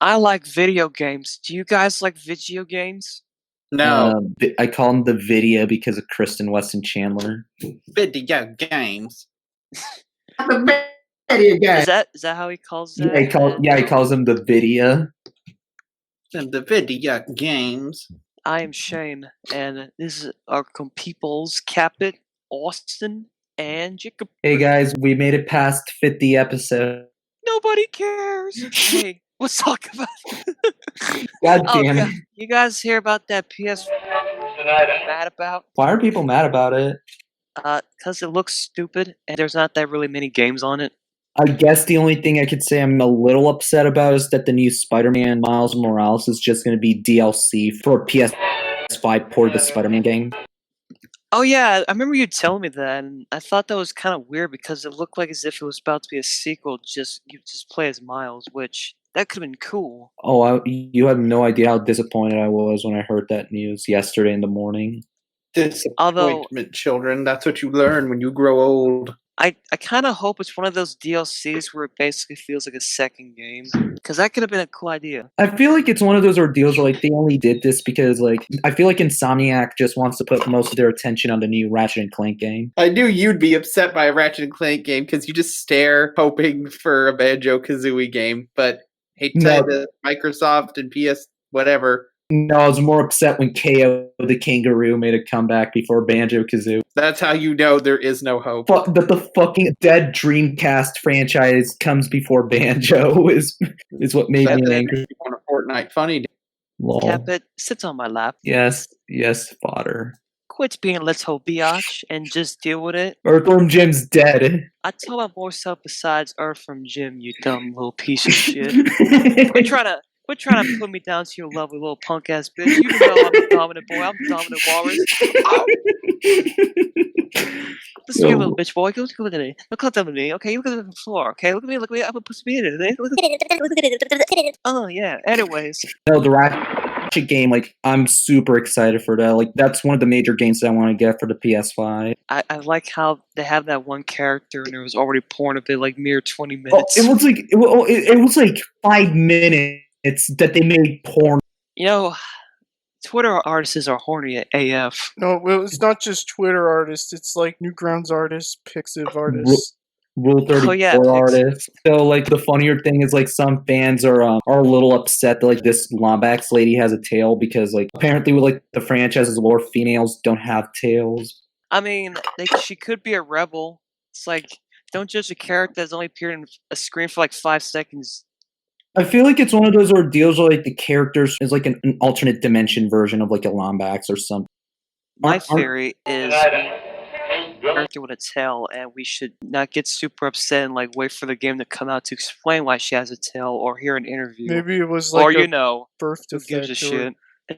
I like video games. Do you guys like video games? No, I call him the video because of Kristen Weston Chandler. video games. The video game. Is that how he calls that? He calls him the video. The video games. I am Shane, and this is our peoples, CatBit, Austin, and Jacob. Hey guys, we made it past 50 episodes. Nobody cares. Hey, let's talk about God damn it. You guys hear about that PS mad about? Why are people mad about it? Because it looks stupid, and there's not that really many games on it. I guess the only thing I could say I'm a little upset about is that the new Spider-Man Miles Morales is just going to be DLC for a PS5 port of the Spider-Man game. Oh yeah, I remember you telling me that, and I thought that was kind of weird because it looked like as if it was about to be a sequel. You just play as Miles, which that could have been cool. Oh, you have no idea how disappointed I was when I heard that news yesterday in the morning. Disappointment, children. That's what you learn when you grow old. I kind of hope it's one of those DLCs where it basically feels like a second game, because that could have been a cool idea. I feel like it's one of those ordeals where they only did this because I feel like Insomniac just wants to put most of their attention on the new Ratchet & Clank game. I knew you'd be upset by a Ratchet & Clank game because you just stare hoping for a Banjo-Kazooie game, but hate to say that Microsoft and PS whatever. No, I was more upset when KO the Kangaroo made a comeback before Banjo-Kazooie. That's how you know there is no hope. That the fucking dead Dreamcast franchise comes before Banjo is what made me angry. On a Fortnite funny day. CatBit sits on my lap. Yes, fodder. Quit being a little biatch and just deal with it. Earthworm Jim's dead. I tell about more stuff besides Earthworm Jim, you dumb little piece of shit. Quit trying to put me down to your level, little punk ass bitch. You know I'm the dominant boy. I'm the dominant walrus. Listen to me, little bitch boy. Look at me. Look at me. Okay, you look at the floor. Okay, look at me. I'm gonna put some in it. Oh yeah. Anyways. No, the Ratchet game. I'm super excited for that. That's one of the major games that I want to get for the PS5. I like how they have that one character and there was already porn of it mere 20 minutes. Oh, it was like 5 minutes. It's that they made porn. You know, Twitter artists are horny AF. No, it's not just Twitter artists. It's like Newgrounds artists, Pixiv artists. Rule 34 artists. So, the funnier thing is, some fans are a little upset that, this Lombax lady has a tail because, apparently with, the franchise's lore, females don't have tails. I mean, she could be a rebel. It's don't judge a character that's only appeared in a screen for, 5 seconds. I feel like it's one of those ordeals where the characters is an alternate dimension version of a Lombax or something. My theory is character with a tail, and we should not get super upset and wait for the game to come out to explain why she has a tail or hear an interview. Maybe it was or birth who gives a shit.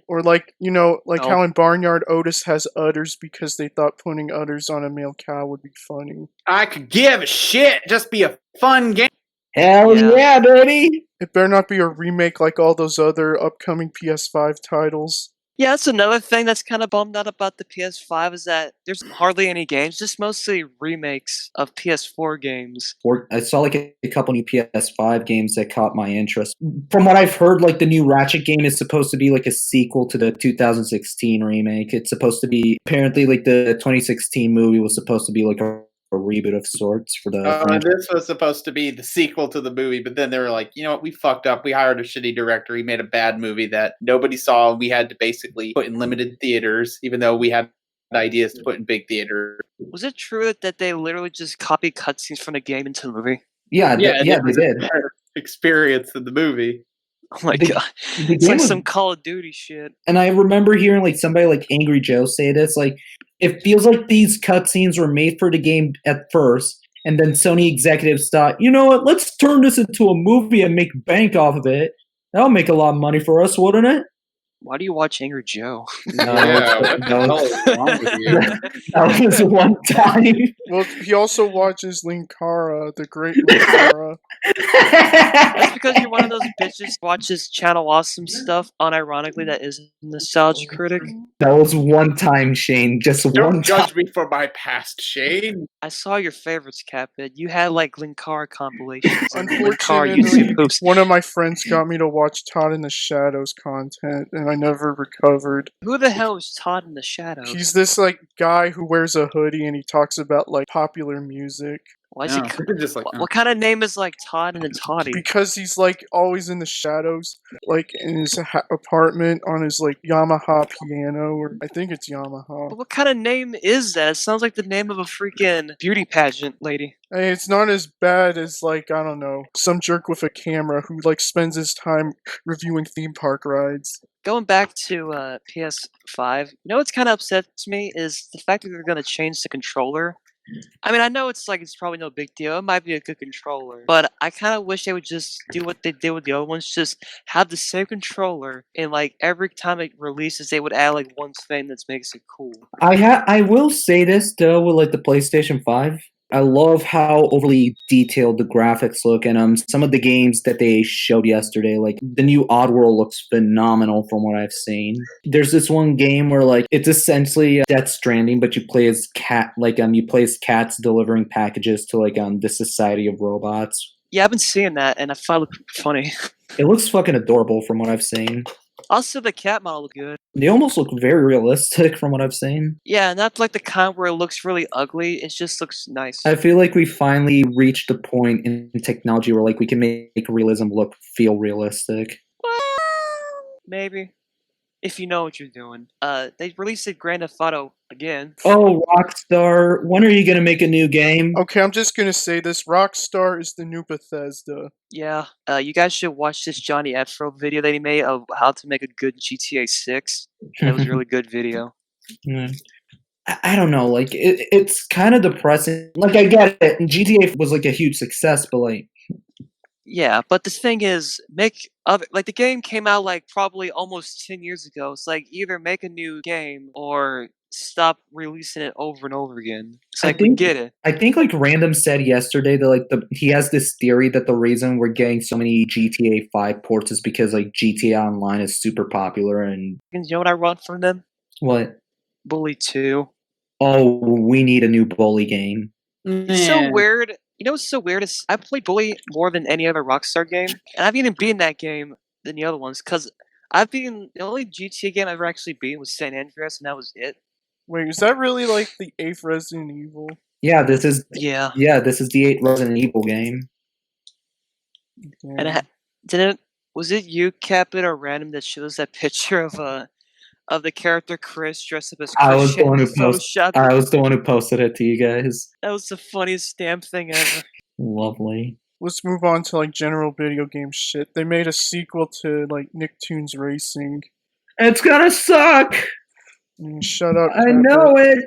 Or how in Barnyard Otis has udders because they thought putting udders on a male cow would be funny. I could give a shit. Just be a fun game. Hell yeah, baby! It better not be a remake like all those other upcoming PS5 titles. Yeah, that's another thing that's kind of bummed out about the PS5 is that there's hardly any games, just mostly remakes of PS4 games. I saw a couple new PS5 games that caught my interest. From what I've heard, the new Ratchet game is supposed to be a sequel to the 2016 remake. It's supposed to be, apparently the 2016 movie was supposed to be a reboot of sorts for the this was supposed to be the sequel to the movie, but then they were like, you know what, we fucked up. We hired a shitty director. He made a bad movie that nobody saw, and we had to basically put in limited theaters, even though we had ideas to put in big theaters. Was it true that they literally just copied cutscenes from the game into the movie? Yeah, they did. Experience in the movie. Oh my god. It's some Call of Duty shit. And I remember hearing somebody Angry Joe say this, it feels like these cutscenes were made for the game at first, and then Sony executives thought, you know what, let's turn this into a movie and make bank off of it. That'll make a lot of money for us, wouldn't it? Why do you watch Angry Joe? No, Yeah, what the hell was, is wrong with you? that was one time. Well, he also watches Linkara, the great Linkara. That's because you're one of those bitches who watches Channel Awesome stuff unironically that is a nostalgia critic. That was one time, Shane. Just one Don't time. judge me for my past, Shane. I saw your favorites, CatBit. You had like Linkara compilations and Linkara Unfortunately, YouTube posts. one of my friends got me to watch Todd in the Shadows content, and I never recovered. Who the hell is Todd in the Shadows? He's this like guy who wears a hoodie and he talks about like popular music. Why is he? No, you're just like, What kind of name is like Todd and then Toddy? Because he's like always in the shadows, like in his apartment on his like Yamaha piano, or I think it's Yamaha. What kind of name is that? It sounds like the name of a freaking beauty pageant lady. Hey, it's not as bad as like, I don't know, some jerk with a camera who like spends his time reviewing theme park rides. Going back to PS5, you know what's kind of upsets me is the fact that they're going to change the controller. I mean, I know it's probably no big deal. It might be a good controller, but I kind of wish they would just do what they did with the other ones. Just have the same controller, and like every time it releases, they would add like one thing that makes it cool. I will say this though with like the PlayStation 5. I love how overly detailed the graphics look, and some of the games that they showed yesterday, like the new Oddworld looks phenomenal from what I've seen. There's this one game where like it's essentially Death Stranding, but you play as you play as cats delivering packages to like the Society of Robots. Yeah, I've been seeing that, and I find it funny. It looks fucking adorable from what I've seen. Also, the cat model look good. They almost look very realistic from what I've seen. Yeah, not like the kind where it looks really ugly. It just looks nice. I feel like we finally reached the point in technology where like we can make realism feel realistic. Maybe. If you know what you're doing. They released a Grand Theft Auto again. Oh, Rockstar, when are you gonna make a new game? Okay, I'm just gonna say this: Rockstar is the new Bethesda. Yeah. You guys should watch this Johnny Afro video that he made of how to make a good GTA 6. That was a really good video. I don't know, like it's kind of depressing. Like I get it, and GTA was like a huge success, but like. Yeah, but the thing is, the game came out like probably almost 10 years ago. It's like either make a new game or stop releasing it over and over again. It's like we get it. I think like Random said yesterday that like he has this theory that the reason we're getting so many GTA 5 ports is because like GTA Online is super popular and You know what I want from them? what? Bully 2. Oh, we need a new Bully game. It's so weird. You know what's so weird is I played Bully more than any other Rockstar game, and I've even beaten that game than the other ones, because the only GTA game I've ever actually beaten was San Andreas, and that was it. Wait, is that really like the 8th Resident Evil? Yeah, this is the 8th Resident Evil game. Yeah. And was it you, CatBit, or Random that showed us that picture of the character Chris dressed up as Christian? I was the one who Photoshopped I was the one who posted it to you guys. That was the funniest damn thing ever. Lovely. Let's move on to like general video game shit. They made a sequel to like Nicktoons Racing. It's gonna suck. Shut up. I know it.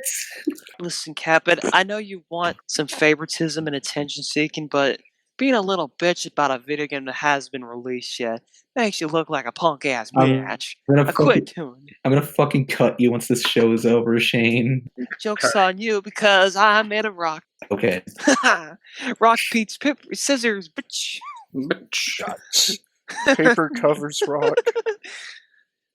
Listen, CatBit, I know you want some favoritism and attention seeking, but being a little bitch about a video game that has been released yet makes you look like a punk ass bitch. I quit doing it. I'm gonna fucking cut you once this show is over, Shane. Joke's on you because I made a rock. Okay. Rock, Pete's, scissors, bitch. Paper covers rock.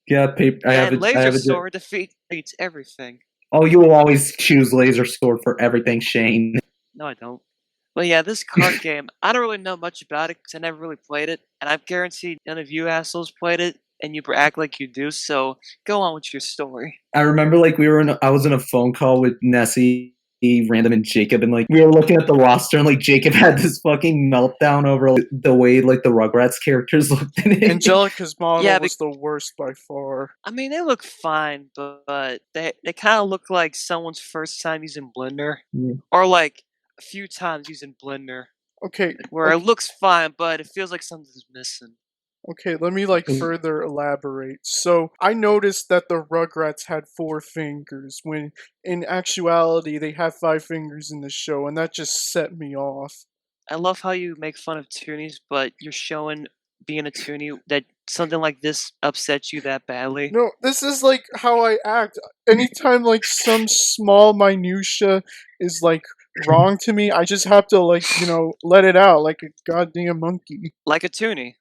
Yeah, paper. I have a laser sword defeats everything. Oh, you will always choose laser sword for everything, Shane. No, I don't. But yeah, this card game, I don't really know much about it because I never really played it, and I've guaranteed none of you assholes played it, and you act like you do. So go on with your story. I remember, like I was in a phone call with Nessie, Random, and Jacob, and like we were looking at the roster, and like Jacob had this fucking meltdown over like, the way like the Rugrats characters looked in it. Angelica's model was the worst by far. I mean, they look fine, but they kind of look like someone's first time using Blender, or like a few times using Blender. Okay. Where it looks fine, but it feels like something's missing. Okay, let me like further elaborate. So I noticed that the Rugrats had 4 fingers, when in actuality they have 5 fingers in the show, and that just set me off. I love how you make fun of toonies, but you're showing being a toonie that something like this upsets you that badly? No, this is like how I act. Anytime like some small minutia is like wrong to me, I just have to like, let it out like a goddamn monkey. Like a toonie.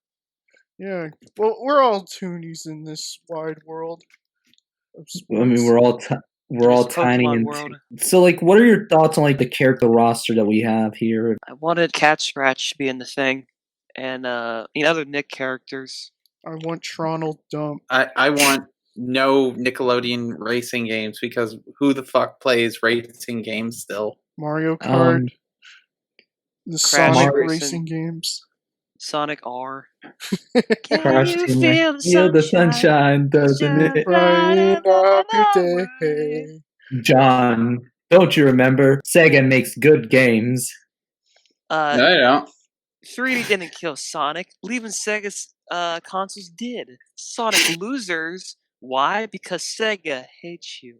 Yeah. Well, we're all toonies in this wide world of sports. I mean, we're all This tiny Pokemon and world. so like, what are your thoughts on like the character roster that we have here? I wanted Cat Scratch being the thing, and other Nick characters. I want Tronal Dump. I want no Nickelodeon racing games because who the fuck plays racing games still? Mario Kart. The Crash Sonic Racing. racing games. Sonic R. Crash Can you Team, feel the feel the sunshine? sunshine, doesn't it? Brighten up your Day. day. John, don't you remember? Sega makes good games. No, I don't. 3D didn't kill Sonic. Leaving Sega's consoles did. Sonic losers. Why? Because Sega hates you.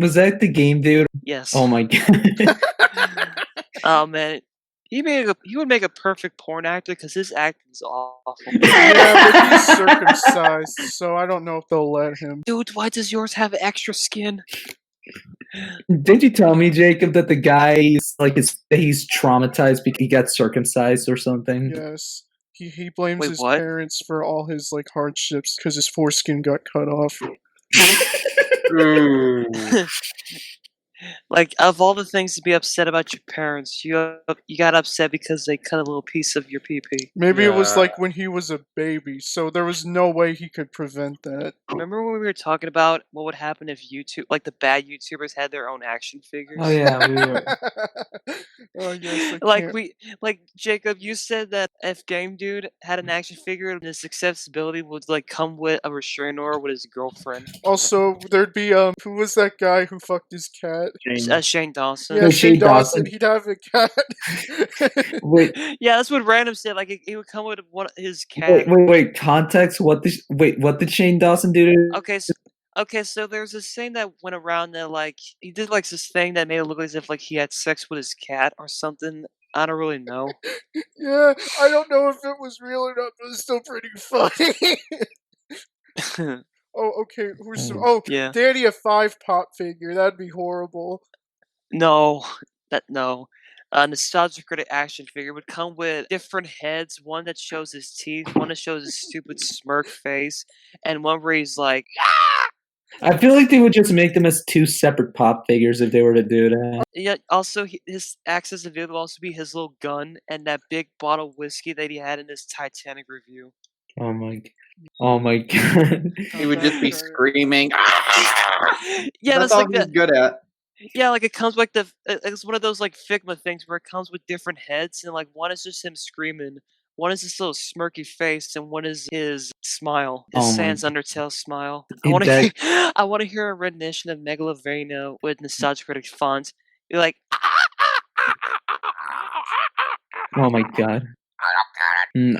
Was that the game, dude? Yes. Oh my god. Oh man, he would make a perfect porn actor because his acting is awful. Yeah, but he's circumcised, so I don't know if they'll let him. Dude, why does yours have extra skin? Did you tell me, Jacob, that the guy he's traumatized because he got circumcised or something? Yes. He blames Wait, his what? parents for all his like hardships because his foreskin got cut off. Ooh. Like, of all the things to be upset about your parents, you got upset because they cut a little piece of your pee-pee. Maybe it was Yeah. like when he was a baby, so there was no way he could prevent that. Remember when we were talking about what would happen if the bad YouTubers had their own action figures? Oh yeah, we were. Oh yes, I can't. Jacob, you said that if Game Dude had an action figure, and his accessibility would like come with a restraining order with his girlfriend. Also, there'd be who was that guy who fucked his cat? Shane Dawson. Yeah, No, Shane Shane Dawson. Dawson. He'd have a cat. Wait, Yeah, that's what Random said. Like, it would come with his cat. wait. Context. What did Shane Dawson do to? Okay, so there's this thing that went around that like he did like this thing that made it look as if like he had sex with his cat or something. I don't really know. Yeah, I don't know if it was real or not, but it's still pretty funny. Oh, okay. Yeah. Danny a 5 pop figure. That'd be horrible. No. Nostalgia Critic action figure would come with different heads. One that shows his teeth, one that shows his stupid smirk face, and one where he's like, I feel like they would just make them as 2 separate pop figures if they were to do that. yeah. Also, his accessibility would also be his little gun and that big bottle of whiskey that he had in his Titanic review. Oh my god. He would just be screaming. Yeah, that's all like he's that. good at. Yeah, like it comes like it's one of those like Figma things where it comes with different heads, and like one is just him screaming, one is his little smirky face, and one is his smile, his Oh my Sans God. Undertale smile. That- I want to hear a rendition of Megalovania with Nostalgia Critic font. You're like, Oh my god.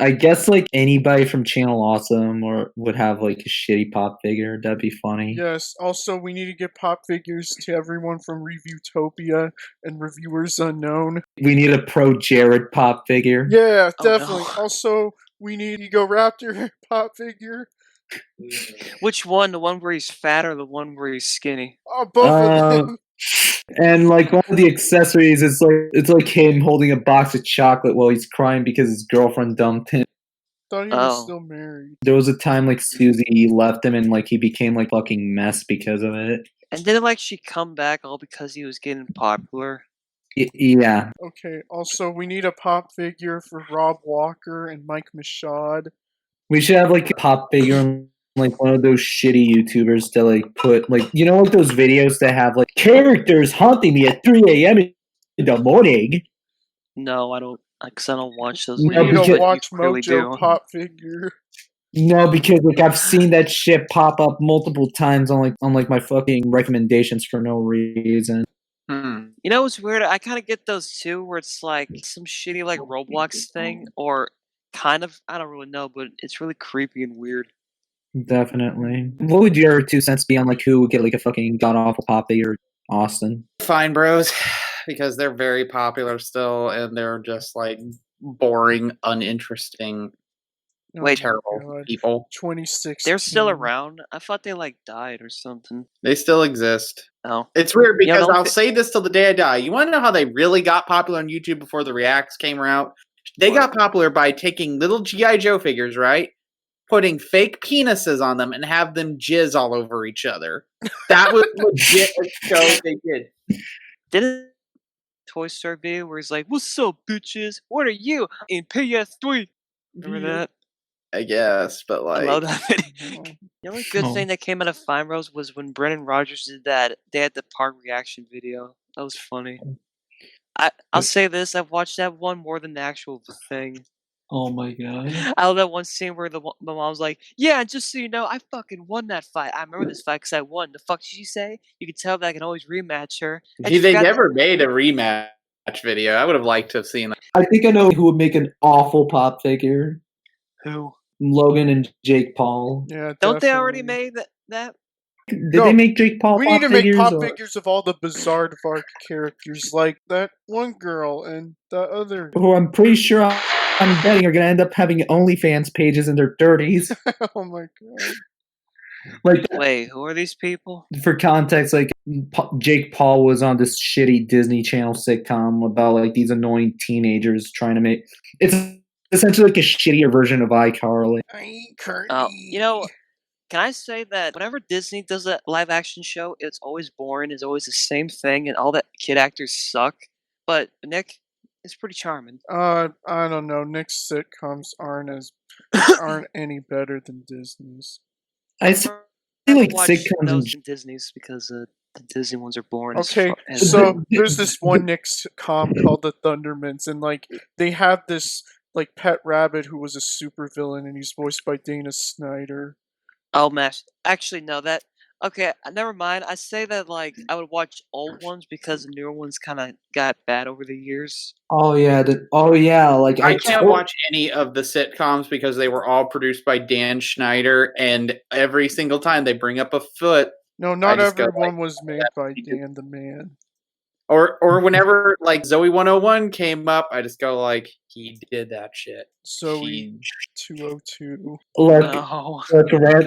I guess like anybody from Channel Awesome would have like a shitty pop figure. That'd be funny. Yes. Also, we need to get pop figures to everyone from Reviewtopia and Reviewers Unknown. We need a Pro Jared pop figure. Yeah, Oh, no. definitely. Also, we need Ego Raptor pop figure. which one? The one where he's fat or the one where he's skinny? Oh, both of them. And like one of the accessories is it's like him holding a box of chocolate while he's crying because his girlfriend dumped him. Thought he was Oh. still married. There was a time like Susie left him and like he became like fucking mess because of it. And didn't like she come back all because he was getting popular? Yeah. Okay, also, we need a pop figure for Rob Walker and Mike Michaud. We should have like a pop figure and like one of those shitty YouTubers to like put like like those videos that have like characters haunting me at 3 a.m. in the morning. No, I don't. Because I don't watch those. No, We need because- a but you Watch clearly Mojo do. pop figure. No, because like I've seen that shit pop up multiple times on my fucking recommendations for no reason. Hmm. You know what's weird? I kind of get those too, where it's like some shitty like Roblox thing, or kind of, I don't really know, but it's really creepy and weird. Definitely. What would your 2 cents be on like who would get like a fucking god awful pop figure? Austin. Fine Bros, because they're very popular still, and they're just like boring, uninteresting Wait, Terrible God. people. 2016. they're still around? I thought they like died or something. They still exist. Oh, It's weird You know, because the only I'll say this till the day I die. You want to know how they really got popular on YouTube before the reacts came out? They What? got popular by taking little G.I. Joe figures, right? Putting fake penises on them and have them jizz all over each other. That was legit a show they did. Didn't Toy Story video where he's like, "What's up, bitches? What are you in PS3?" Remember that? I guess, but I like, love that video. The only good Oh. thing that came out of Fine Rose was when Brendan Rodgers did that. They had the park reaction video. That was funny. I'll say this: I've watched that one more than the actual thing. Oh my god. I love that one scene where the mom's like, "Yeah, and just so you know, I fucking won that fight. I remember this fight because I won." The fuck did she say? You can tell that I can always rematch her. And see, she they forgot- never made a rematch video. I would have liked to have seen that. I think I know who would make an awful pop figure. Who? Logan and Jake Paul. Yeah, Don't they already definitely. made that? Did No, they make Jake Paul We pop need to make figures? pop or- figures of all the bizarre Vark characters, like that one girl and the other. Who I'm pretty sure I'm betting are going to end up having OnlyFans pages in their 30s. Oh my god. Like, Wait, who are these people? for context, like Jake Paul was on this shitty Disney Channel sitcom about like these annoying teenagers trying to make it's essentially like a shittier version of iCarly. Oh, you know, can I say that whenever Disney does a live action show, it's always boring, it's always the same thing, and all the kid actors suck. But Nick is pretty charming. I don't know. Nick's sitcoms aren't any better than Disney's. I I'd see rather like watch sitcoms and those than Disney's because the Disney ones are boring. Okay, as so there's this one Nick sitcom called The Thundermans, and like they have this like pet rabbit who was a supervillain, and he's voiced by Dana Snyder. Oh, Mash. Actually, no, that. Okay, never mind. I say that like I would watch old ones because the newer ones kind of got bad over the years. oh yeah, like I can't watch any of the sitcoms because they were all produced by Dan Schneider, and every single time they bring up a foot, No, not just go everyone like, was made by he did- Dan the Man. or whenever like Zoe 101 came up, I just go like, he did that shit. Zoe 202. Look, No.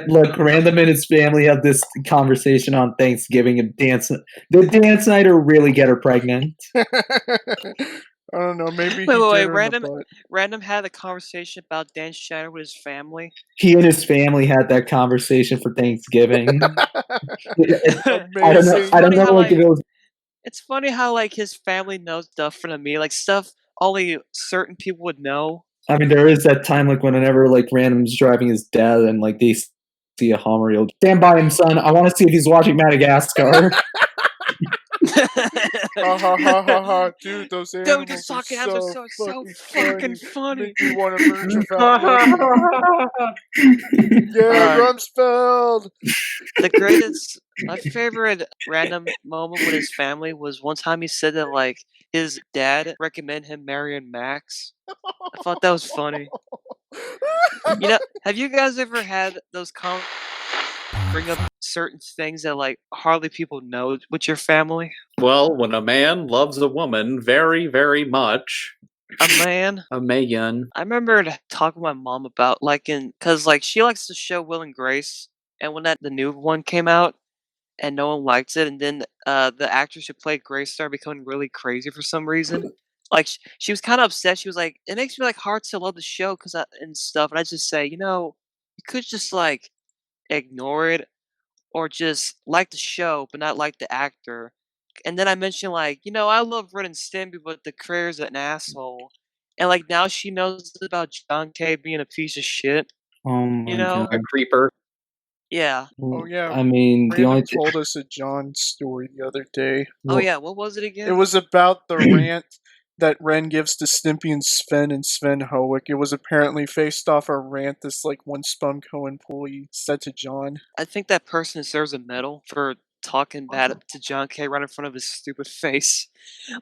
look, Random and his family have this conversation on Thanksgiving and did Dan Snyder really get her pregnant? I don't know. Maybe Wait, he wait, did wait. her in the butt. Random had a conversation about Dan Schneider with his family. He and his family had that conversation for Thanksgiving. I don't know. Amazing. I don't know. Funny how, Like if it was It's funny how like his family knows stuff from me, like stuff only certain people would know. I mean, there is that time, like, whenever, like, Random's driving his dad and, like, they see a Hummer, he'll stand by him, son. I want to see if he's watching Madagascar. Ha ha ha ha ha, dude! Those Dude, animals just are talking animals so are so fucking fucking funny. Make me want to merge without looking. Yeah, Rumsfeld. The greatest, my favorite random moment with his family was one time he said that like his dad recommended him marrying Max. I thought that was funny. You know, have you guys ever had those bring up certain things that like hardly people know with your family? Well, when a man loves a woman very, very much, A man. a man. I remember talking to my mom about cause like she likes the show Will and Grace, and when the new one came out, and no one liked it, and then the actress who played Grace started becoming really crazy for some reason. Like she was kind of upset. She was like, "It makes me like hard to love the show and stuff." And I just say, you know, you could just like ignore it or just like the show but not like the actor. And then I mentioned like, you know, I love Ren and Stimpy, but the creator's an asshole. And like now she knows about John K being a piece of shit. Oh my You know? A creeper. Yeah. Oh yeah, I mean, the Random only told us a John story the other day. Oh yeah. What was it again? It was about the rant that Ren gives to Stimpy and Sven Howick. It was apparently based off a rant this like one Spumco employee said to John. I think that person deserves a medal for talking bad to John K right in front of his stupid face.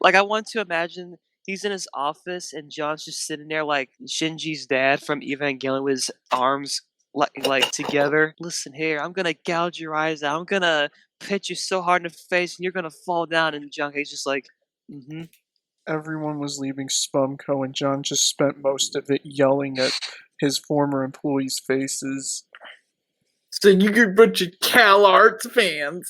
Like, I want to imagine he's in his office and John's just sitting there like Shinji's dad from Evangelion with his arms like together. Listen here, I'm gonna gouge your eyes out. I'm gonna pitch you so hard in the face and you're gonna fall down. And John K's just like, Everyone was leaving Spumco, and John just spent most of it yelling at his former employees' faces. So you're a bunch of CalArts fans.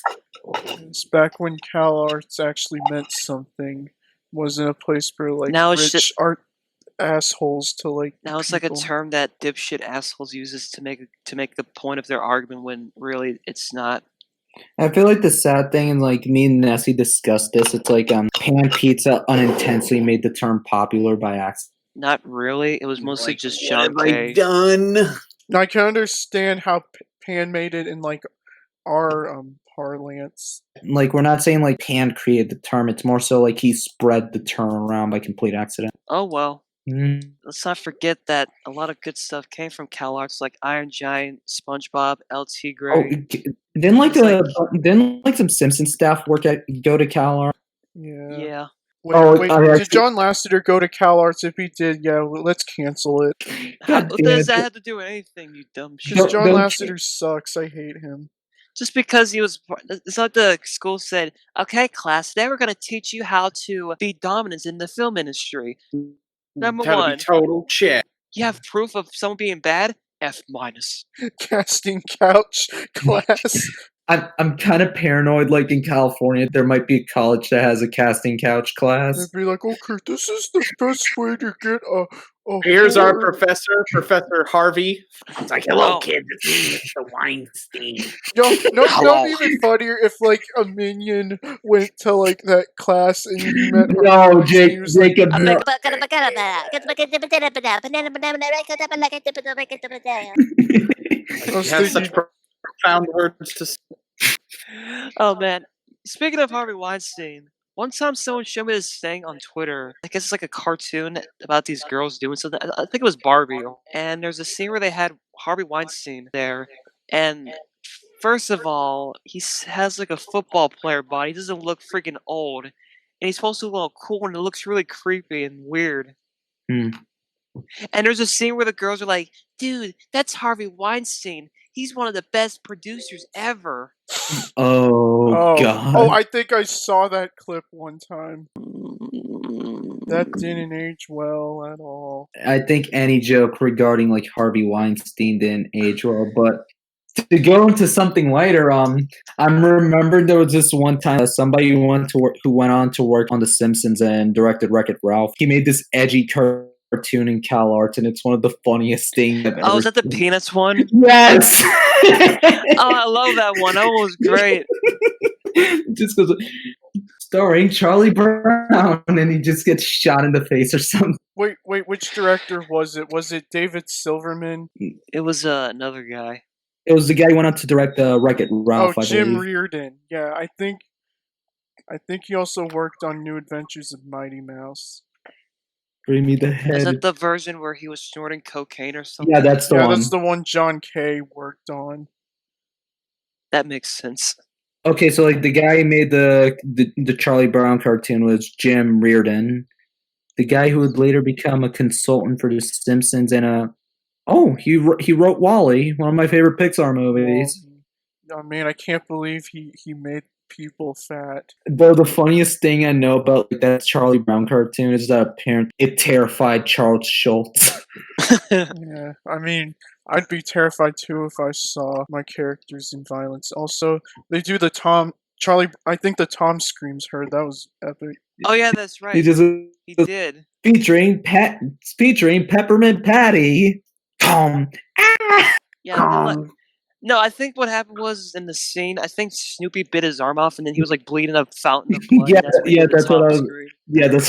It's back when CalArts actually meant something. Wasn't a place for like Now it's rich just- art assholes to like. Now it's like a term that dipshit assholes uses to make the point of their argument when really it's not. I feel like the sad thing, and like me and Nessie discussed this, it's like pan pizza unintentionally made the term popular by accident. Not really. It was mostly Like, just what John have I K. done? I can understand how Pan made it in like our parlance. Like, we're not saying like Pan created the term, it's more so like he spread the term around by complete accident. Oh well. Mm. Let's not forget that a lot of good stuff came from CalArts, like Iron Giant, SpongeBob, LT Oh, Gray. didn't some Simpsons staff go to CalArts? Yeah. Yeah. Wait, I did actually- John Lasseter go to CalArts? If he did, yeah, let's cancel it. God What damn does it. that have to do with anything, you dumb shit? Because John Don't- Lasseter sucks. I hate him. Just because he was, it's like the school said, "Okay, class, today we're going to teach you how to be dominant in the film industry." Number How to one, be total shit. you have proof of someone being bad? F minus. Casting couch class. I'm kind of paranoid. Like in California, there might be a college that has a casting couch class. They'd be like, okay, this is the best way to get a Here's our horror-" professor, Professor Harvey. It's like, hello, Oh. kids. It's me, Mr. Weinstein. No, Hello. that'd be even funnier if like a minion went to like that class and he met her No, and he was like, Jacob, no. I was He has such thinking, profound words to say. Oh man. Speaking of Harvey Weinstein, one time someone showed me this thing on Twitter. I guess it's like a cartoon about these girls doing something. I think it was Barbie. And there's a scene where they had Harvey Weinstein there. And first of all, has like a football player body. He doesn't look freaking old. And he's supposed to look all cool, and it looks really creepy and weird. Hmm. And there's a scene where the girls are like, dude, that's Harvey Weinstein. He's one of the best producers ever. Oh, God. I think I saw that clip one time. That didn't age well at all. I think any joke regarding like Harvey Weinstein didn't age well. But to go into something lighter, I remembered there was this one time somebody who went on to work on The Simpsons and directed Wreck-It Ralph. He made this edgy cartoon in CalArts, and it's one of the funniest things I've ever Oh, is that the seen. Peanuts one? Yes. Oh, I love that one. That one was great. Just goes starring Charlie Brown, and he just gets shot in the face or something. Wait, which director was it? Was it David Silverman? It was another guy. It was the guy who went on to direct Wreck-It Ralph. Oh, I Jim believe. Reardon. Yeah, I think he also worked on New Adventures of Mighty Mouse. Bring me the Is head. that the version where he was snorting cocaine or something? Yeah, that's the Yeah, one. that's the one John Kay worked on. That makes sense. Okay, so like the guy who made the Charlie Brown cartoon was Jim Reardon, the guy who would later become a consultant for The Simpsons and he wrote WALL-E, one of my favorite Pixar movies. Oh man, I can't believe he made people fat. Though the funniest thing I know about like, that Charlie Brown cartoon is that apparently it terrified Charles Schultz. Yeah, I mean, I'd be terrified too if I saw my characters in violence. Also, they do the Charlie. I think the Tom screams heard. That was epic. Oh yeah, that's right. He just He did. featuring Peppermint Patty. Tom. Yeah. No, I think what happened was in the scene. I think Snoopy bit his arm off, and then he was like bleeding a fountain of blood. Yeah, and that's when he yeah, did the that's what Tom I was- scream. Yeah, that's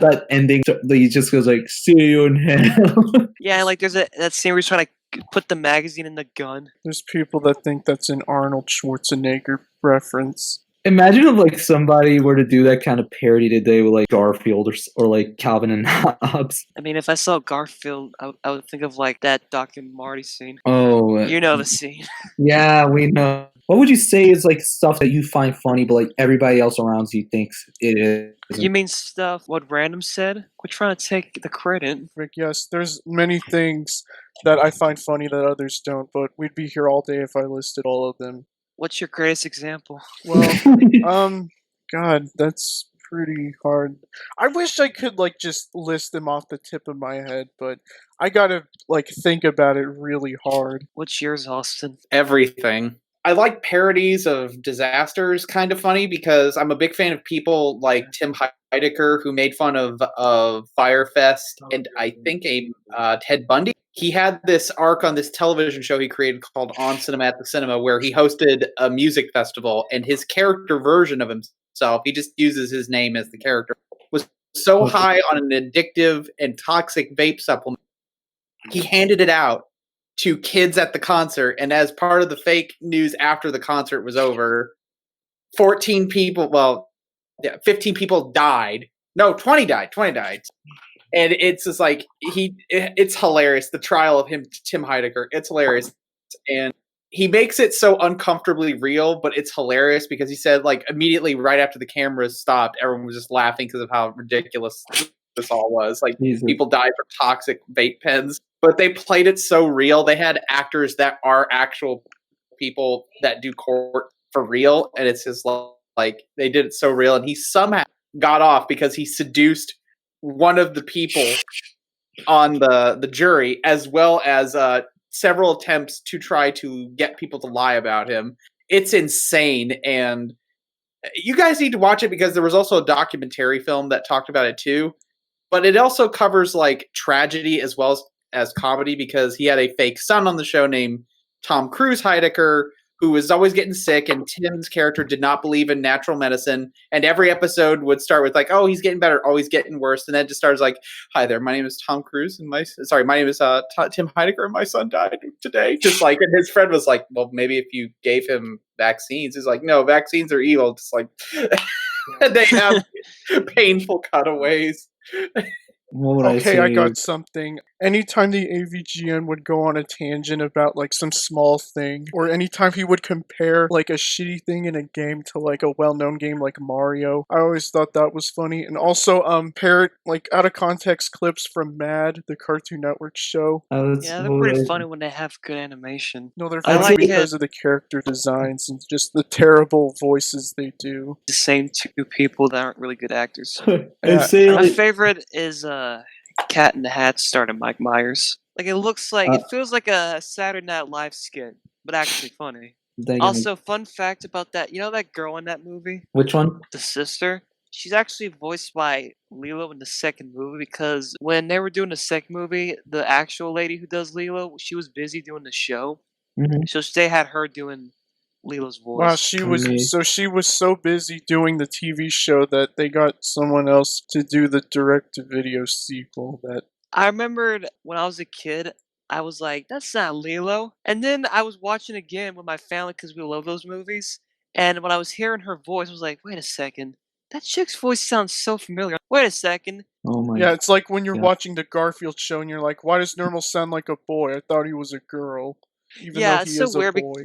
that ending. He just goes like, "See you in hell." Yeah, like there's that scene where he's trying to put the magazine in the gun. There's people that think that's an Arnold Schwarzenegger reference. Imagine if like somebody were to do that kind of parody today with like Garfield or like Calvin and Hobbes. I mean, if I saw Garfield, I would think of like that Doc and Marty scene. Oh, You know the scene. yeah, we know. What would you say is like stuff that you find funny, but like everybody else around you thinks it is? You mean stuff what Random said? We're trying to take the credit. Rick, yes, there's many things that I find funny that others don't, but we'd be here all day if I listed all of them. What's your greatest example? Well, God, that's pretty hard. I wish I could like just list them off the tip of my head, but I gotta like think about it really hard. What's yours, Austin? Everything. I like parodies of disasters, kind of funny, because I'm a big fan of people like Tim Heidecker, who made fun of Firefest, and I think Ted Bundy. He had this arc on this television show he created called On Cinema at the Cinema, where he hosted a music festival, and his character version of himself, he just uses his name as the character, was so high on an addictive and toxic vape supplement, he handed it out to kids at the concert, and as part of the fake news after the concert was over, 15 people died. No, 20 died. And it's just like it's hilarious. The trial of him, Tim Heidecker, it's hilarious. And he makes it so uncomfortably real, but it's hilarious because he said, like, immediately right after the cameras stopped, everyone was just laughing because of how ridiculous this all was. Like, people died from toxic vape pens, but they played it so real. They had actors that are actual people that do court for real, and it's just like they did it so real. And he somehow got off because he seduced one of the people on the jury, as well as several attempts to try to get people to lie about him. It's insane, and you guys need to watch it because there was also a documentary film that talked about it too. But it also covers like tragedy as well as comedy, because he had a fake son on the show named Tom Cruise Heidecker, who was always getting sick, and Tim's character did not believe in natural medicine, and every episode would start with like, oh, he's getting better, oh, he's getting worse, and then it just starts like, hi there, my name is Tom Cruise, and my name is Tim Heidecker, and my son died today. Just like, and his friend was like, well, maybe if you gave him vaccines. He's like, no, vaccines are evil. Just like, they have painful cutaways. Okay, I got something. Anytime the AVGN would go on a tangent about like some small thing, or anytime he would compare like a shitty thing in a game to like a well-known game like Mario, I always thought that was funny. And also parrot like out of context clips from Mad, the Cartoon Network show. Yeah, they're pretty funny when they have good animation. No, they're I funny like because of the character designs and just the terrible voices they do. The same two people that aren't really good actors. My favorite is Cat in the Hat starring Mike Myers. Like, it feels like a Saturday Night Live skit, but actually funny. Also, fun fact about that, you know that girl in that movie? Which one? The sister? She's actually voiced by Lilo in the second movie, because when they were doing the second movie, the actual lady who does Lilo, she was busy doing the show. Mm-hmm. So they had her doing Lilo's voice. Wow, she was so busy doing the TV show that they got someone else to do the direct-to-video sequel. That I remembered when I was a kid, I was like, that's not Lilo. And then I was watching again with my family because we love those movies. And when I was hearing her voice, I was like, wait a second. That chick's voice sounds so familiar. Wait a second. Oh my. Yeah, it's like when you're watching the Garfield show and you're like, why does Normal sound like a boy? I thought he was a girl. Even though he is a boy.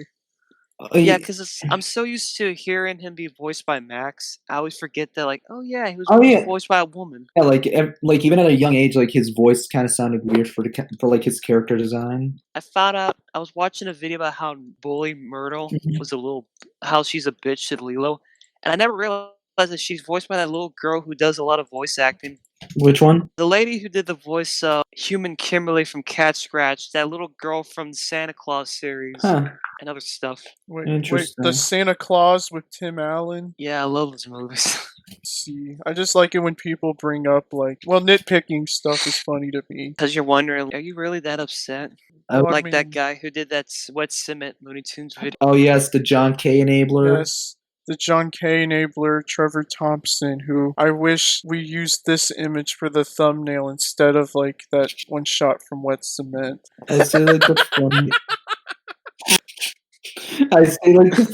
Yeah, because I'm so used to hearing him be voiced by Max. I always forget that, like, oh yeah, he was voiced by a woman. Yeah, like even at a young age, like his voice kind of sounded weird for like his character design. I found out, I was watching a video about how Bully Myrtle was how she's a bitch to Lilo, and I never realized that she's voiced by that little girl who does a lot of voice acting. Which one? The lady who did the voice of Human Kimberly from Cat Scratch, that little girl from the Santa Claus series, and other stuff. Wait, the Santa Claus with Tim Allen? Yeah, I love those movies. See, I just like it when people bring up, like, well, nitpicking stuff is funny to me. Because you're wondering, are you really that upset? Like that guy who did that Wet Cement Looney Tunes video. Oh, yes, the John K. Enabler. Yes. The John K. Enabler, Trevor Thompson, who I wish we used this image for the thumbnail instead of like that one shot from Wet Cement. I say like the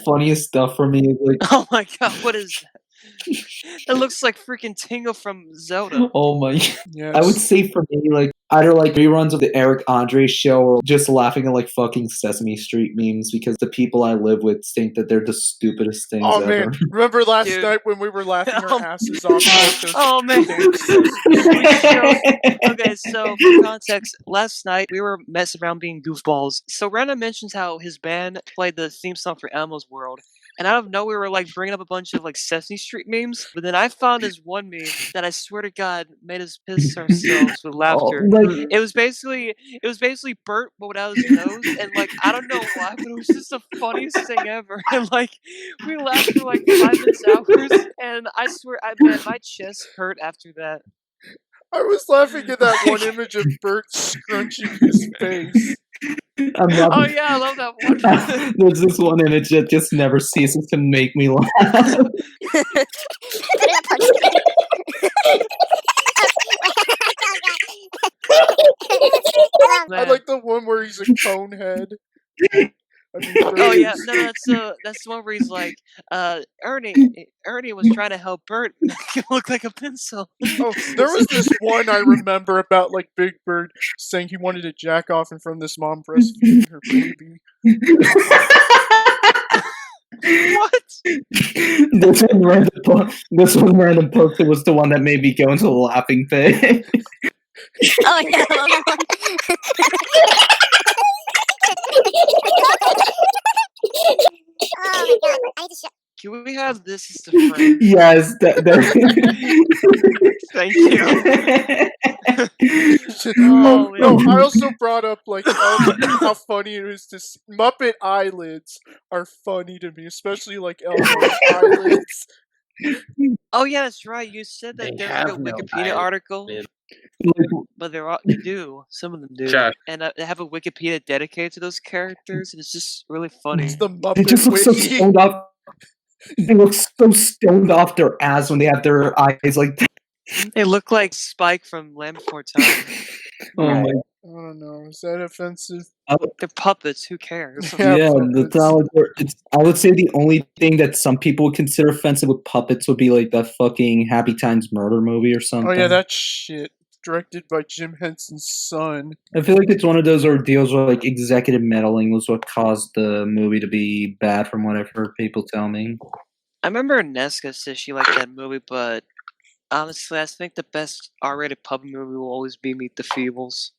funniest stuff for me is like, oh my god, what is that? It looks like freaking Tingle from Zelda. Oh my. Yes. I would say for me, like, either like reruns of the Eric Andre show or just laughing at like fucking Sesame Street memes because the people I live with think that they're the stupidest things ever. Man, remember last night when we were laughing our asses off? Oh man. Okay, so for context, last night we were messing around being goofballs. So Random mentions how his band played the theme song for Elmo's World. and out of nowhere, we were like bringing up a bunch of like Sesame Street memes. But then I found this one meme that I swear to God made us piss ourselves with laughter. It was basically Bert but without his nose, and like I don't know why, but it was just the funniest thing ever. And like we laughed for like 5 minutes hours, and I swear, man, my chest hurt after that. I was laughing at that one image of Bert scrunching his face. Oh yeah, I love that one. There's this one image that just never ceases to make me laugh. I like the one where he's a cone head. Oh yeah, no, that's the one where he's like, Ernie was trying to help Bert make him look like a pencil. Oh, there was this one I remember about like Big Bird saying he wanted to jack off in front of this mom breastfeeding her baby. What? This one random post was the one that made me go into a laughing fit. Oh yeah, I love that one. Oh my god, I need to show. Can we have this as the frame? Yes, Thank you. Oh, Oh, no, yeah. I also brought up like how funny it is to see Muppet eyelids are funny to me, especially like Elmo's eyelids. Oh yeah, that's right. You said that They there's like a have no Wikipedia eyelids. article, but they do. Some of them do, Sure. and they have a Wikipedia dedicated to those characters, and it's just really funny. It's the They Muppet just look so Wiki. stoned off. They look so stoned off their ass when they have their eyes like that. They look like Spike from Land Before Time. Oh my. I don't know. Is that offensive? They're puppets. Who cares? Yeah, puppets. that's not like I would say the only thing that some people would consider offensive with puppets would be like that fucking Happy Times murder movie or something. Oh yeah, that shit. Directed by Jim Henson's son. I feel like it's one of those ordeals where like executive meddling was what caused the movie to be bad, from what I've heard people tell me. I remember Nesca said she liked that movie, but honestly, I think the best R-rated puppet movie will always be Meet the Feebles.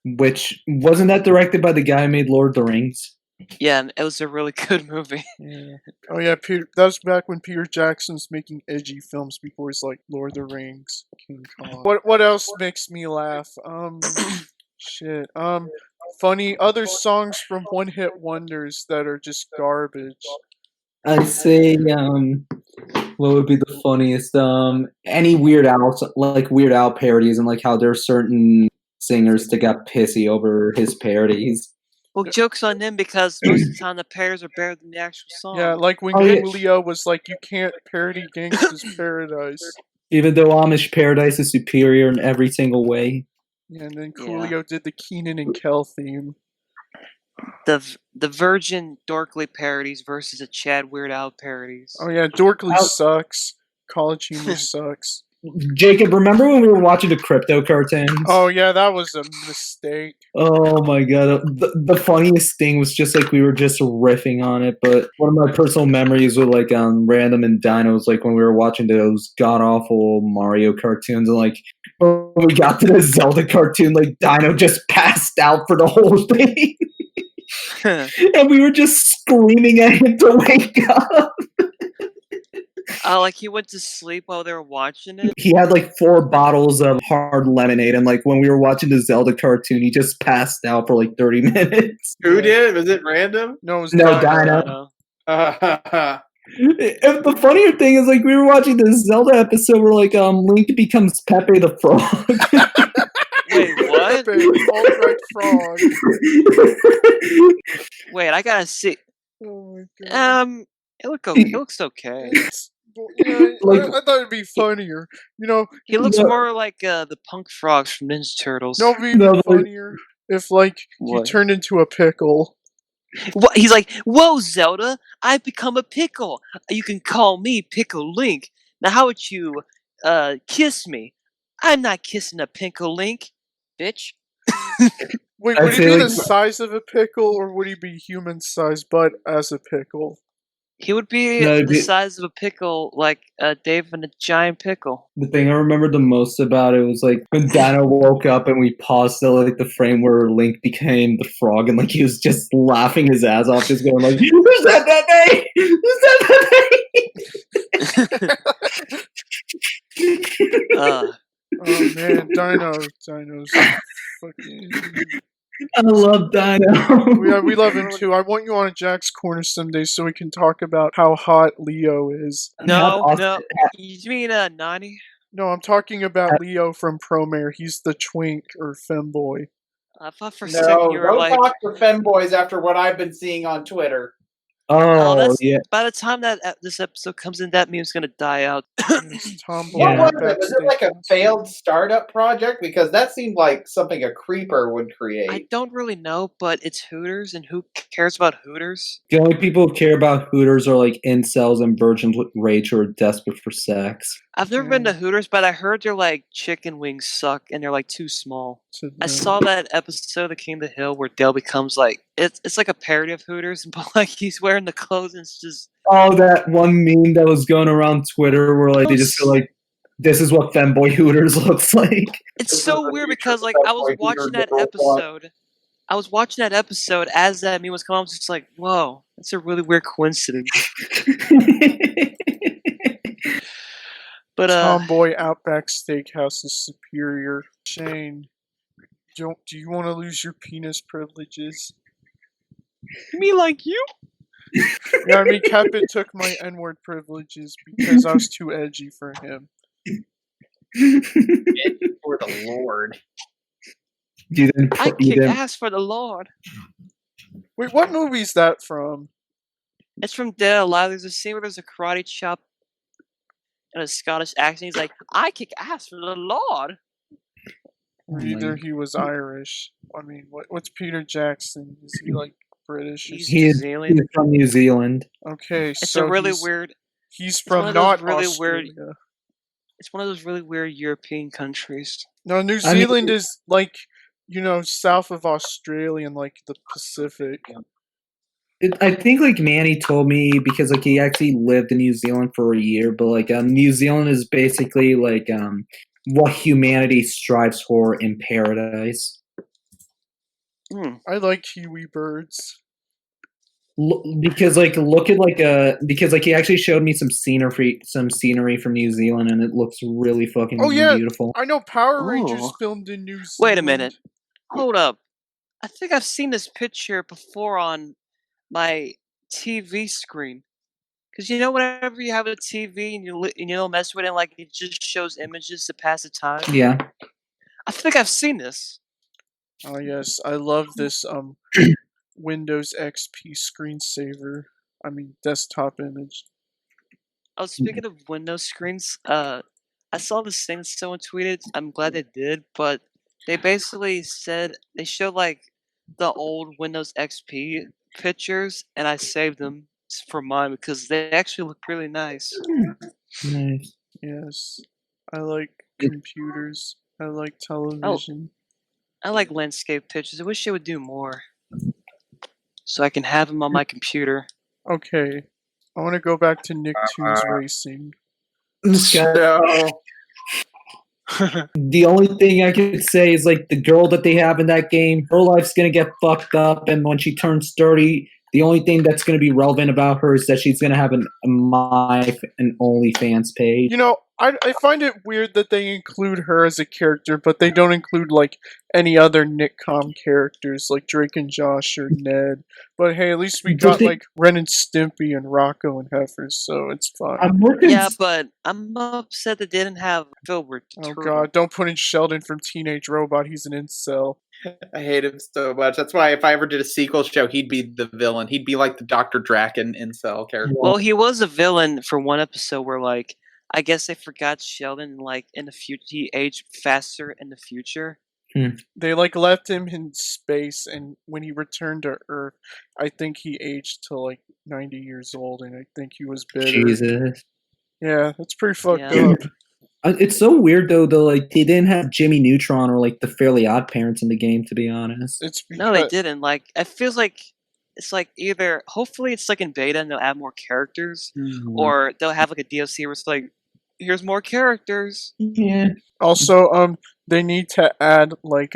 Which wasn't that directed by the guy who made Lord of the Rings? Yeah, and it was a really good movie. Yeah. Oh yeah, Peter. That was back when Peter Jackson's making edgy films before he's like Lord of the Rings, King Kong. What else makes me laugh? Shit. Funny other songs from One Hit Wonders that are just garbage. I'd say what would be the funniest? Any Weird Al, like Weird Al parodies, and like how there are certain singers that got pissy over his parodies. Well, joke's on them because most of the time the parodies are better than the actual song. Yeah, like when Oh, yeah. Coolio was like, "You can't parody Gangsta's Paradise." Even though Amish Paradise is superior in every single way. Yeah, and then Yeah. Coolio did the Keenan and Kel theme. The Virgin Dorkly parodies versus the Chad Weird Al parodies. Oh yeah, Dorkly sucks. College Humor sucks. Jacob, remember when we were watching the crypto cartoons? Oh yeah, that was a mistake. Oh my god. The funniest thing was just like we were just riffing on it, but one of my personal memories with like Random and Dino was like when we were watching those god awful Mario cartoons, and like when we got to the Zelda cartoon, like Dino just passed out for the whole thing. And we were just screaming at him to wake up. Like he went to sleep while they were watching it. He had like 4 bottles of hard lemonade, and like when we were watching the Zelda cartoon, he just passed out for like 30 minutes. Who did? Was it random? No, it was No, Dino. Dino. And the funnier thing is, like, we were watching this Zelda episode where like Link becomes Pepe the Frog. Wait, what? Pepe, alt-right frog. Wait, I gotta see. Oh my god. It looks okay. Like- I thought it'd be funnier. You know, He looks No. more like the punk frogs from Ninja Turtles. no, it'd be No, but- funnier if like he What? turned into a pickle. What? He's like, "Whoa, Zelda! I've become a pickle. You can call me Pickle Link. Now, how would you kiss me? I'm not kissing a Pickle Link, bitch." Wait, I'd would he say, be the like- size of a pickle, or would he be human sized but as a pickle? He would be No, the size of a pickle, like Dave in a giant pickle. the thing I remember the most about it was like when Dino woke up and we paused to like the frame where Link became the frog and like he was just laughing his ass off, just going like, "Who's that day? Who's that day?" Uh, Oh man, Dino's fucking. I love Dino. Yeah, we love him too. I want you on a Jack's Corner someday so we can talk about how hot Leo is. no, Have no. You mean Nani? No, I'm talking about Leo from Promare. He's the twink or femboy. I thought for a second No, you were don't like, talk to femboys after what I've been seeing on Twitter. Oh, that's yeah. by the time that this episode comes in, that meme's gonna die out. It's Tomboy Yeah. What was it? Was it like a backstage. failed startup project? Because that seemed like something a creeper would create. I don't really know, but it's Hooters, and who cares about Hooters? The only people who care about Hooters are like incels and virgins with rage who are desperate for sex. I've never been to Hooters, but I heard their like chicken wings suck and they're like too small. So, I saw that episode of King of the Hill where Dale becomes like it's like a parody of Hooters, but like he's wearing the clothes and it's just Oh, that one meme that was going around Twitter where like they just feel like this is what femboy Hooters looks like. it's so weird because like I was watching that episode. I was watching that episode as that meme was coming. I was just like, "Whoa, that's a really weird coincidence." But Tomboy Outback Steakhouse is superior. Shane, do you want to lose your penis privileges? you mean like you? Yeah, I mean, CatBit took my N-word privileges because I was too edgy for him. For the Lord. I kick ass for the Lord. Wait, what movie is that from? It's from Dead or Alive. There's a scene where there's a karate chop and a Scottish accent. He's like, "I kick ass for the Lord." Or either he was Irish. I mean, what's Peter Jackson? Is he like British? Or He's something? New He's Zealand. from New Zealand. Okay, It's so a really he's, weird. He's one from of those not really Australia. weird- It's one of those really weird European countries. No, New I mean- Zealand is like, south of Australia and like the Pacific. I think like Manny told me because like he actually lived in New Zealand for a year, but like New Zealand is basically like what humanity strives for in paradise. I like kiwi birds. Because like look at like because like he actually showed me some scenery from New Zealand and it looks really fucking beautiful. I know Power Rangers Oh. filmed in New Zealand. Wait a minute. Hold up. I think I've seen this picture before on my TV screen. Because whenever you have a TV and you don't mess with it, like it just shows images to pass the time. Yeah. I think I've seen this. Oh yes, I love this Windows XP screensaver. I mean desktop image. Oh, speaking of Windows screens, I saw this thing someone tweeted. I'm glad they did, but they basically said they showed like the old Windows XP pictures, and I saved them for mine because they actually look really nice. Nice. Yes. I like computers. I like television. I like landscape pictures. I wish they would do more, so I can have them on my computer. Okay. I want to go back to Nicktoons Racing. The only thing I could say is like the girl that they have in that game, her life's gonna get fucked up, and when she turns 30, the only thing that's gonna be relevant about her is that she's gonna have a My and OnlyFans page. I find it weird that they include her as a character, but they don't include like any other Nickcom characters like Drake and Josh or Ned. But hey, at least we got like Ren and Stimpy and Rocco and Heifers, so it's fine. Yeah, but I'm upset they didn't have Filbert. Oh god, don't put in Sheldon from Teenage Robot, he's an incel. I hate him so much. That's why if I ever did a sequel show, he'd be the villain. He'd be like the Dr. Draken incel character. Well, he was a villain for one episode where like I guess they forgot Sheldon like in the future he aged faster in the future. They like left him in space, and when he returned to Earth, I think he aged to like 90 years old, and I think he was bitter. Jesus. Yeah, that's pretty fucked up. It's so weird though. Like they didn't have Jimmy Neutron or like the Fairly Odd Parents in the game. To be honest, It's because, No, they didn't. Like it feels like it's like either hopefully it's like in beta and they'll add more characters, Mhm. or they'll have like a DLC where it's like, here's more characters. Yeah. Also, they need to add like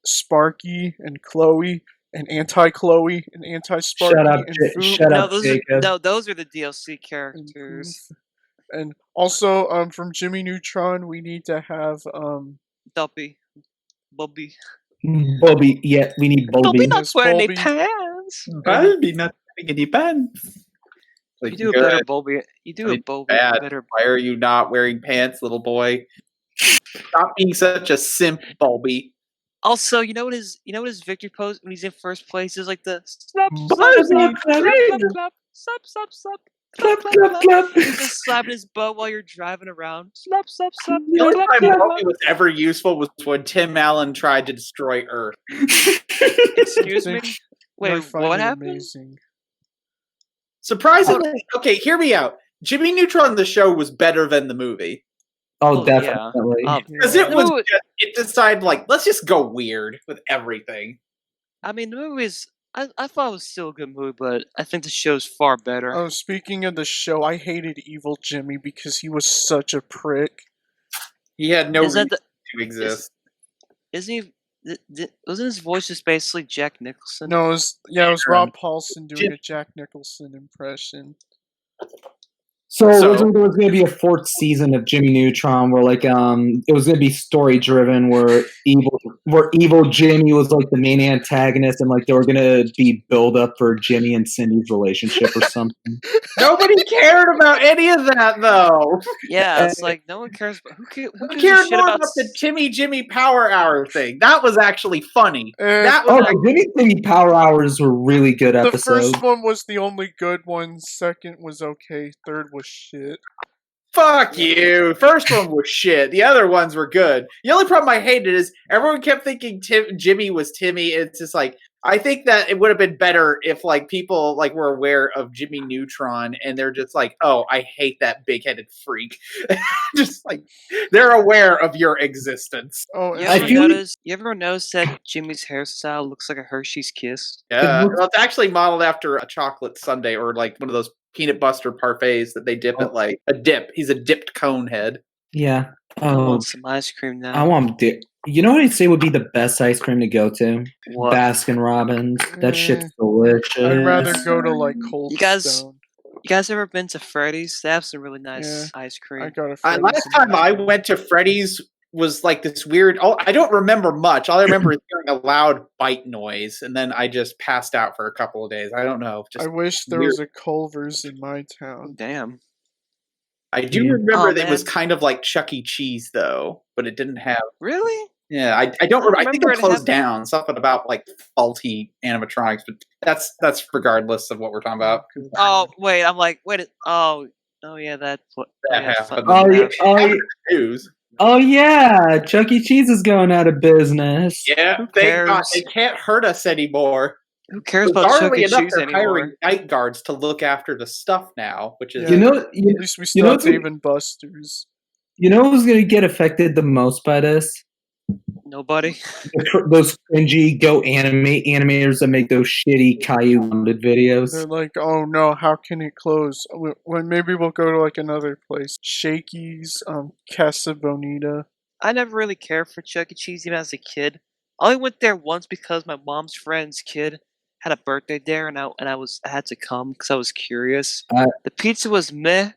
Sparky and Chloe and anti-Chloe and anti-Sparky Shut up, and Foop. shut No, up, those Jacob. those are the DLC and characters. Poof. And also, from Jimmy Neutron, we need to have Dumpy, Bubby. Bobby, yeah, we need Don't Bobby. be not Yes, wearing any Bobby. pants. Bobby not having any pants. Like, You do a good. better Bobby. You do I a mean, Bobby bad. better. Why are you not wearing pants, little boy? Stop being such a simp, Bobby. Also, you know what his victory pose when he's in first place is like the slap, Bobby, slap, slap, clap, clap, clap, clap, slap, slap, slap, clap, clap, clap, clap. clap. He's just slapping his butt while you're driving around. Slap, slap, slap, The only clap, time clap, Bobby clap. was ever useful was when Tim Allen tried to destroy Earth. Excuse me. Think Wait, I find what it happened? amazing. Surprisingly, okay, hear me out. Jimmy Neutron, the show, was better than the movie. Oh, Oh, yeah. definitely. Because it The was movie- just, it decided, like, let's just go weird with everything. I mean, the movie's. I thought it was still a good movie, but I think the show's far better. Oh, speaking of the show, I hated Evil Jimmy because he was such a prick. He had no Is that reason the? to exist. Isn't he? Wasn't his voice just basically Jack Nicholson? No, it was Sure. Rob Paulson doing Jim- a Jack Nicholson impression. So, So- originally there was going to be a fourth season of Jimmy Neutron, where like it was going to be story driven, where evil Jimmy was like the main antagonist, and like there were going to be build up for Jimmy and Cindy's relationship or something. Nobody cared about any of that, though. Yeah, it's like no one cares. Who Who gives a cared shit more about about the Timmy Jimmy Power Hour thing? That was actually funny. That was Oh, actually, the Jimmy Power Hours were really good The episodes. first one was the only good one. Second was okay. Third was shit. fuck you. First one was shit. The other ones were good. The only problem I hated is everyone kept thinking Jimmy was Timmy. It's just like, I think that it would have been better if like people like were aware of Jimmy Neutron and they're just like, oh, I hate that big-headed freak. Just like they're aware of your existence. Oh, You and I ever feel- notice that Jimmy's hairstyle looks like a Hershey's Kiss? Yeah, looks- well, it's actually modeled after a chocolate sundae or like one of those peanut butter parfaits that they dip at like a dip. He's a dipped cone head. Yeah. I Oh, want some ice cream now. I want. You know what I'd say would be the best ice cream to go to? What? Baskin Robbins. That shit's Mm, delicious. I'd rather go to like Cold You guys- Stone. You guys ever been to Freddy's? They have some really nice ice I cream. got a Freddy's Last in time I Nashville. went to Freddy's was like this weird. Oh, I don't remember much. All I remember is hearing a loud bite noise, and then I just passed out for a couple of days. I don't know. Just I wish there weird. was a Culver's in my town. Damn. I do Yeah. remember Oh, that it was man. kind of like Chuck E. Cheese though, but it didn't have. Really? Yeah, I don't remember. I think remember it it closed having- down. Something about like faulty animatronics, but that's regardless of what we're talking about. Oh wait, I'm like, oh yeah, that. That yeah, happened. Oh, yeah, oh, After yeah. the news. Oh yeah, Chuck E. Cheese is going out of business. Yeah, Who thank God cares? they can't hurt us anymore. Who cares about Chuck Bizarrely E. enough, Cheese they're anymore? hiring night guards to look after the stuff now, which is Yeah. You know, At least we still know have what's- Dave and Buster's. you know who's gonna get affected the most by this? Nobody. Those cringy animators that make those shitty Caillou Wounded videos. They're like, oh no, how can it close? When maybe we'll go to like another place. Shakey's, Casa Bonita. I never really cared for Chuck E. Cheese even as a kid. I only went there once because my mom's friend's kid had a birthday there, and I had to come because I was curious. The pizza was meh,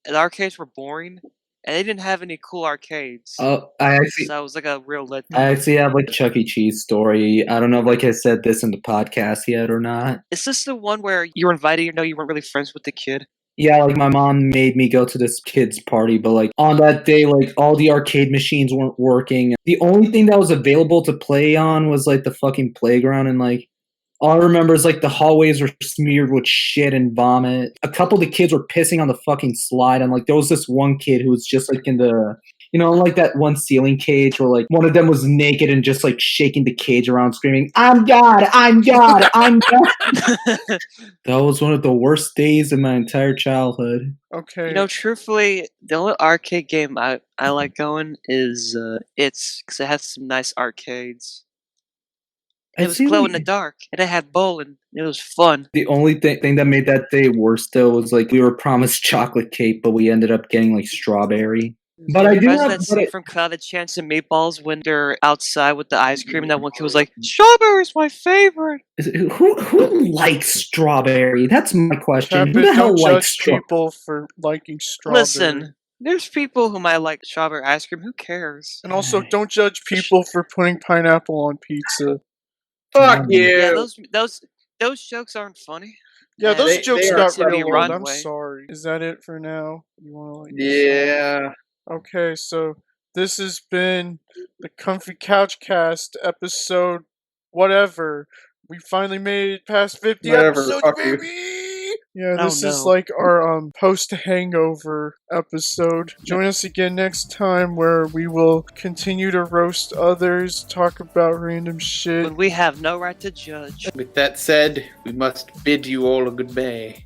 and the arcades were boring, and they didn't have any cool arcades. Oh, I So it was like a real letdown. actually have like a Chuck E. Cheese story. I don't know if like I said this in the podcast yet or not. Is this the one where you were invited, even though you weren't really friends with the kid? Yeah, like my mom made me go to this kid's party, but like on that day, like all the arcade machines weren't working. The only thing that was available to play on was like the fucking playground, and like all I remember is like the hallways were smeared with shit and vomit. A couple of the kids were pissing on the fucking slide, and like there was this one kid who was just like in the, you know, like that one ceiling cage where like one of them was naked and just like shaking the cage around screaming, I'm God, I'm God, I'm God. That was one of the worst days of my entire childhood. Okay. You know, truthfully, the only arcade game I like going is It's, because it has some nice arcades. It was glow in the dark, and it had bowling. It was fun. The only thing that made that day worse still was like we were promised chocolate cake, but we ended up getting like strawberry. But I do Imagine have that scene from Clouded Chance and Meatballs when they're outside with the ice cream, and that one kid was like, "Strawberry's my favorite." who likes strawberry? That's my question. Who CatBit, the hell don't likes judge strawberry? people for liking strawberry. Listen, there's people who might like strawberry ice cream. Who cares? And also, don't judge people for putting pineapple on pizza. Fuck you. Yeah, those jokes aren't funny. Yeah, And those they jokes are got to be real run old. I'm away. sorry. Is that it for now? You want to Yeah. Okay, so this has been the Comfy Couch Cast episode whatever. We finally made it past 50 Whatever, episodes, fuck you. baby! Yeah, Oh, this is no. like our post-hangover episode. Join us again next time where we will continue to roast others, talk about random shit. When we have no right to judge. With that said, we must bid you all a goodbye.